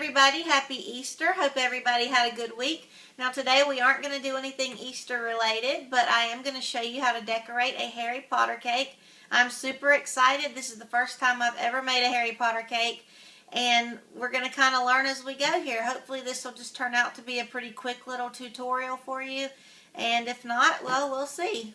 everybody, happy Easter. Hope everybody had a good week. Now today we aren't going to do anything Easter related, but I am going to show you how to decorate a Harry Potter cake. I'm super excited. This is the first time I've ever made a Harry Potter cake, and we're going to kind of learn as we go here. Hopefully this will just turn out to be a pretty quick little tutorial for you, and if not, well, we'll see.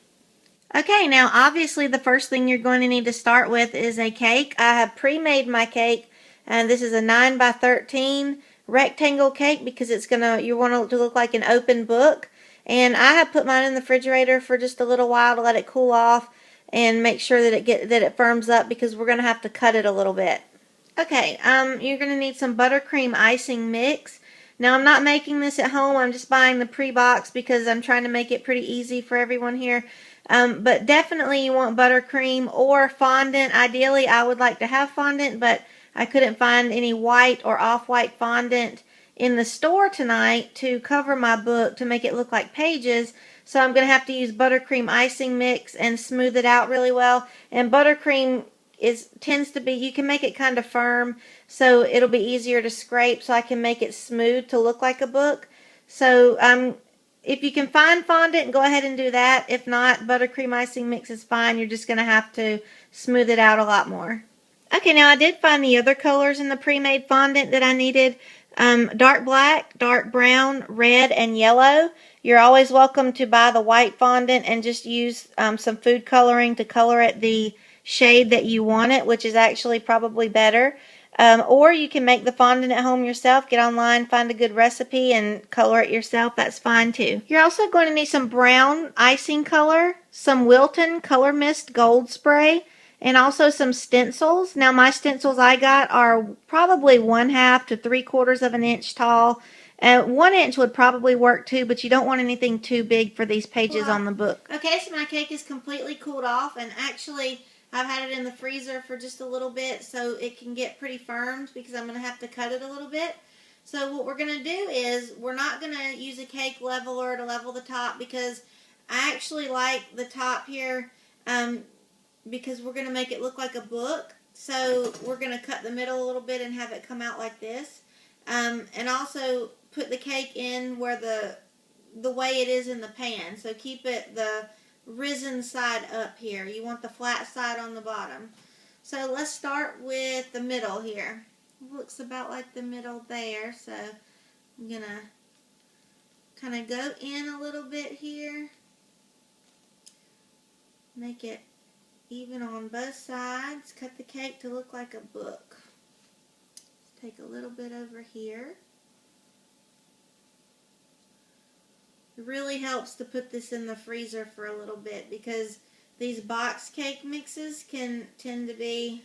Okay, now obviously the first thing you're going to need to start with is a cake. I have pre-made my cake, and this is a 9 by 13 rectangle cake because you want it to look like an open book. And I have put mine in the refrigerator for just a little while to let it cool off and make sure that it firms up because we're going to have to cut it a little bit. Okay, you're going to need some buttercream icing mix. Now I'm not making this at home. I'm just buying the pre-box because I'm trying to make it pretty easy for everyone here. But definitely you want buttercream or fondant. Ideally, I would like to have fondant, but I couldn't find any white or off-white fondant in the store tonight to cover my book to make it look like pages. So I'm going to have to use buttercream icing mix and smooth it out really well. And buttercream tends to be, you can make it kind of firm, so it'll be easier to scrape, so I can make it smooth to look like a book. So if you can find fondant, go ahead and do that. If not, buttercream icing mix is fine. You're just going to have to smooth it out a lot more. Okay, now I did find the other colors in the pre-made fondant that I needed. Dark black, dark brown, red, and yellow. You're always welcome to buy the white fondant and just use some food coloring to color it the shade that you want it, which is actually probably better. Or you can make the fondant at home yourself. Get online, find a good recipe, and color it yourself. That's fine too. You're also going to need some brown icing color, some Wilton Color Mist Gold Spray, and also some stencils. Now my stencils I got are probably 1/2 to 3/4 of an inch tall. 1 inch would probably work too, but you don't want anything too big for these pages on the book. Okay, so my cake is completely cooled off, and actually I've had it in the freezer for just a little bit so it can get pretty firm because I'm going to have to cut it a little bit. So what we're going to do is we're not going to use a cake leveler to level the top because I actually like the top here because we're going to make it look like a book. So we're going to cut the middle a little bit and have it come out like this. And also put the cake in where the way it is in the pan. So keep it the risen side up here. You want the flat side on the bottom. So let's start with the middle here. It looks about like the middle there. So I'm going to kind of go in a little bit here. Make it even on both sides. Cut the cake to look like a book. Let's take a little bit over here. It really helps to put this in the freezer for a little bit because these box cake mixes can tend to be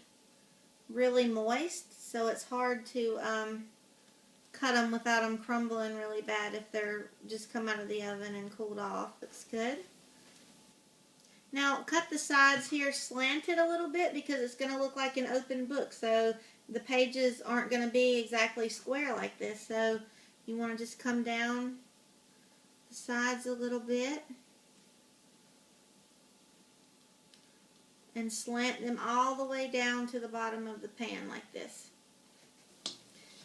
really moist, so it's hard to cut them without them crumbling really bad if they're just come out of the oven and cooled off. Looks good. Now cut the sides here slanted a little bit because it's going to look like an open book, so the pages aren't going to be exactly square like this. So you want to just come down the sides a little bit and slant them all the way down to the bottom of the pan like this.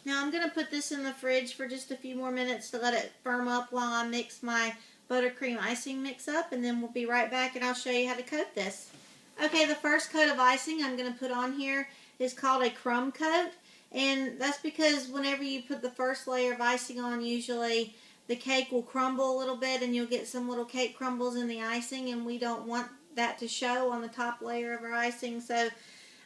Now I'm going to put this in the fridge for just a few more minutes to let it firm up while I mix my buttercream icing mix up, and then we'll be right back and I'll show you how to coat this. Okay, the first coat of icing I'm going to put on here is called a crumb coat, and that's because whenever you put the first layer of icing on, usually the cake will crumble a little bit and you'll get some little cake crumbles in the icing, and we don't want that to show on the top layer of our icing. So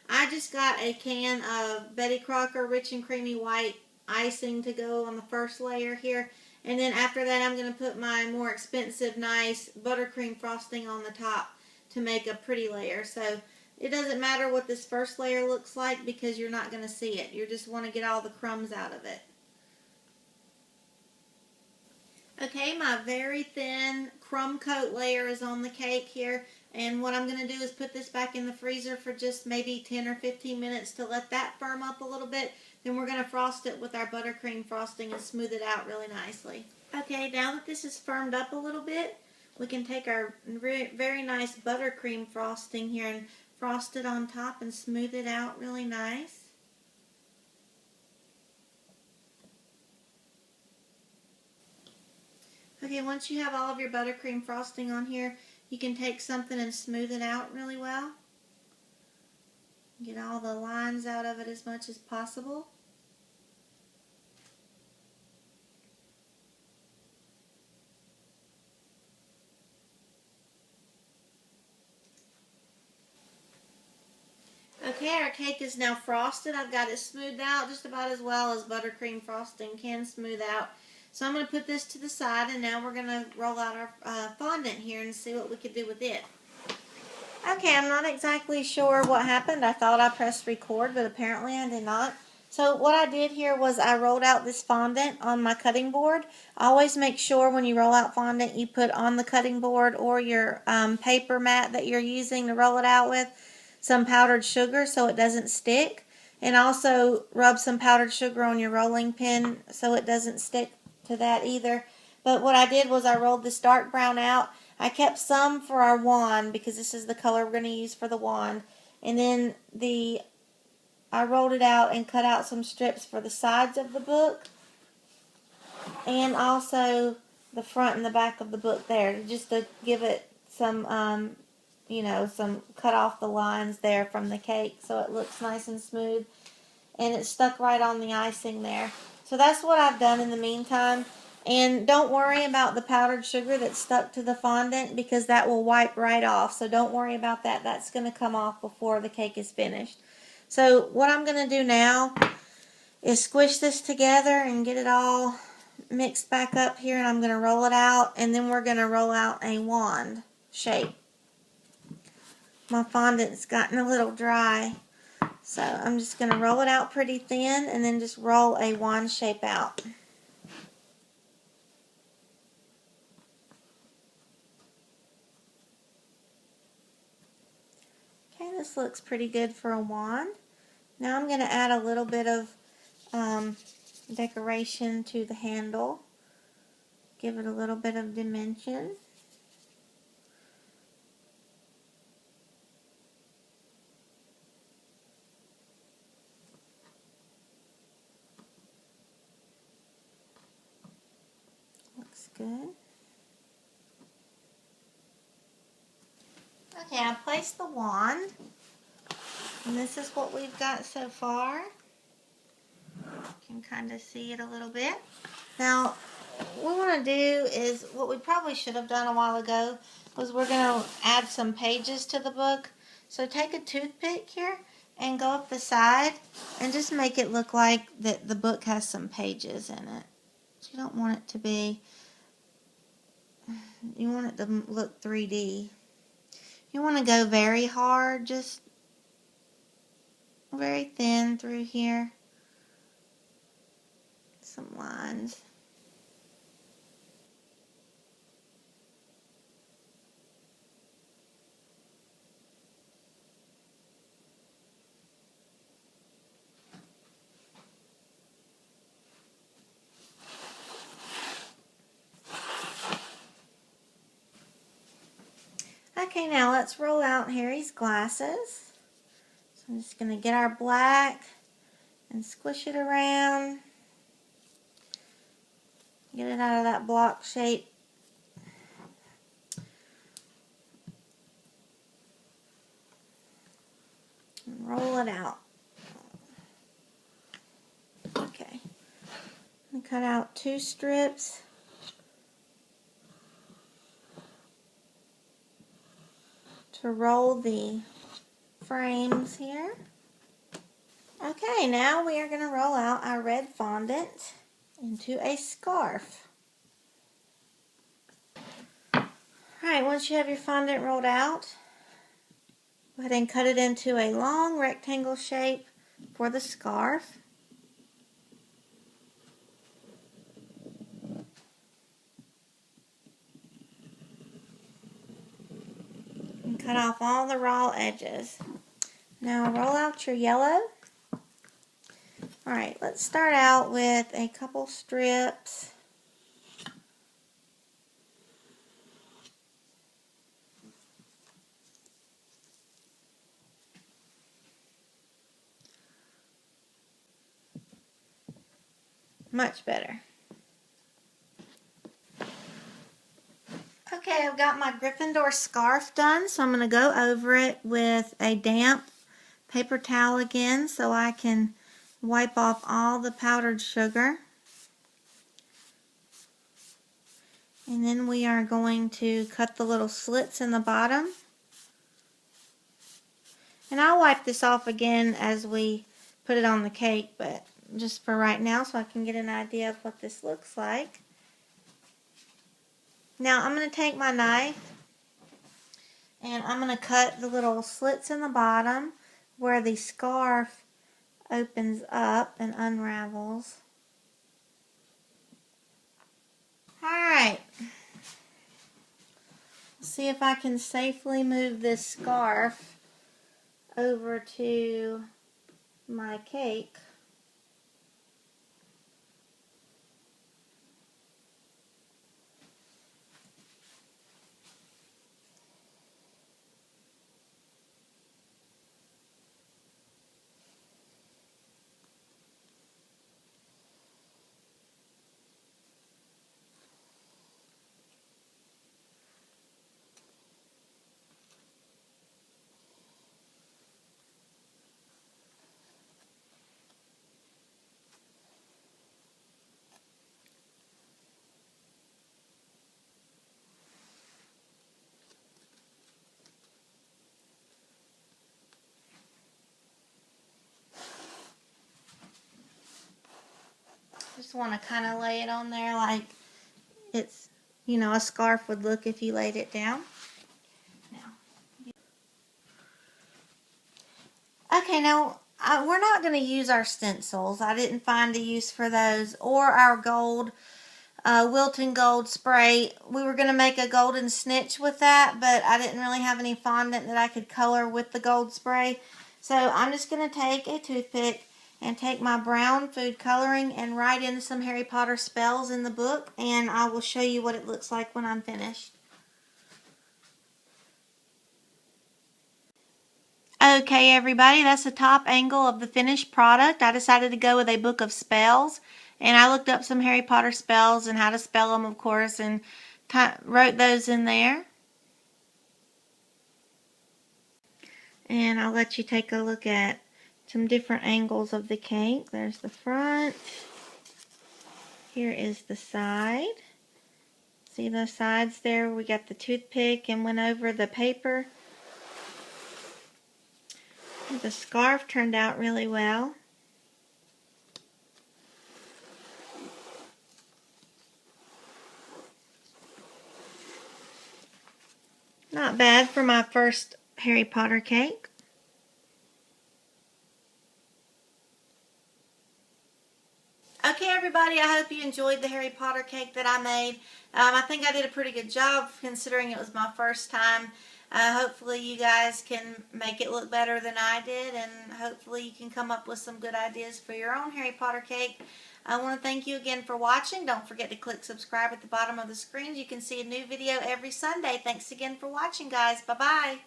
I just got a can of Betty Crocker Rich and Creamy White icing to go on the first layer here. And then after that I'm going to put my more expensive nice buttercream frosting on the top to make a pretty layer. So it doesn't matter what this first layer looks like because you're not going to see it. You just want to get all the crumbs out of it. Okay, my very thin crumb coat layer is on the cake here, and what I'm going to do is put this back in the freezer for just maybe 10 or 15 minutes to let that firm up a little bit. Then we're going to frost it with our buttercream frosting and smooth it out really nicely. Okay, now that this is firmed up a little bit, we can take our very nice buttercream frosting here and frost it on top and smooth it out really nice. Okay, once you have all of your buttercream frosting on here, you can take something and smooth it out really well. Get all the lines out of it as much as possible. Okay, our cake is now frosted. I've got it smoothed out just about as well as buttercream frosting can smooth out. So I'm going to put this to the side, and now we're going to roll out our fondant here and see what we could do with it. Okay, I'm not exactly sure what happened. I thought I pressed record, but apparently I did not. So what I did here was I rolled out this fondant on my cutting board. Always make sure when you roll out fondant you put on the cutting board or your paper mat that you're using to roll it out with some powdered sugar so it doesn't stick. And also rub some powdered sugar on your rolling pin so it doesn't stick to that either. But what I did was I rolled this dark brown out. I kept some for our wand because this is the color we're going to use for the wand. And then I rolled it out and cut out some strips for the sides of the book and also the front and the back of the book there, just to give it some, cut off the lines there from the cake so it looks nice and smooth. And it stuck right on the icing there. So that's what I've done in the meantime. And don't worry about the powdered sugar that's stuck to the fondant because that will wipe right off. So don't worry about that. That's going to come off before the cake is finished. So what I'm going to do now is squish this together and get it all mixed back up here. And I'm going to roll it out. And then we're going to roll out a wand shape. My fondant's gotten a little dry. So I'm just going to roll it out pretty thin and then just roll a wand shape out. Okay, this looks pretty good for a wand. Now I'm going to add a little bit of decoration to the handle. Give it a little bit of dimension. Looks good. Okay, I placed the wand. And this is what we've got so far. You can kind of see it a little bit. Now, what we want to do is, what we probably should have done a while ago, was we're going to add some pages to the book. So take a toothpick here and go up the side and just make it look like that the book has some pages in it. You don't want it to be, you want it to look 3D. You want to go very hard, just very thin through here. Some lines. Okay, now let's roll out Harry's glasses. So I'm just going to get our black and squish it around. Get it out of that block shape. And roll it out. Okay. And cut out 2 strips. To roll the frames here. Okay, now we are going to roll out our red fondant into a scarf. Alright, once you have your fondant rolled out, go ahead and cut it into a long rectangle shape for the scarf. And cut off all the raw edges. Now roll out your yellow. Alright, let's start out with a couple strips. Much better. Okay, I've got my Gryffindor scarf done, so I'm going to go over it with a damp paper towel again so I can wipe off all the powdered sugar. And then we are going to cut the little slits in the bottom. And I'll wipe this off again as we put it on the cake, but just for right now so I can get an idea of what this looks like. Now I'm going to take my knife and I'm going to cut the little slits in the bottom where the scarf opens up and unravels. Alright, see if I can safely move this scarf over to my cake. Just want to kind of lay it on there like it's, you know, a scarf would look if you laid it down. Okay, now we're not going to use our stencils. I didn't find a use for those, or our gold, Wilton Gold spray. We were going to make a golden snitch with that, but I didn't really have any fondant that I could color with the gold spray. So I'm just going to take a toothpick and take my brown food coloring and write in some Harry Potter spells in the book, and I will show you what it looks like when I'm finished. Okay, everybody, that's the top angle of the finished product. I decided to go with a book of spells, and I looked up some Harry Potter spells and how to spell them, of course, and wrote those in there. And I'll let you take a look at some different angles of the cake. There's the front. Here is the side. See the sides there? We got the toothpick and went over the paper. The scarf turned out really well. Not bad for my first Harry Potter cake. Okay, everybody, I hope you enjoyed the Harry Potter cake that I made. I think I did a pretty good job considering it was my first time. Hopefully you guys can make it look better than I did, and hopefully you can come up with some good ideas for your own Harry Potter cake. I want to thank you again for watching. Don't forget to click subscribe at the bottom of the screen. You can see a new video every Sunday. Thanks again for watching, guys. Bye-bye.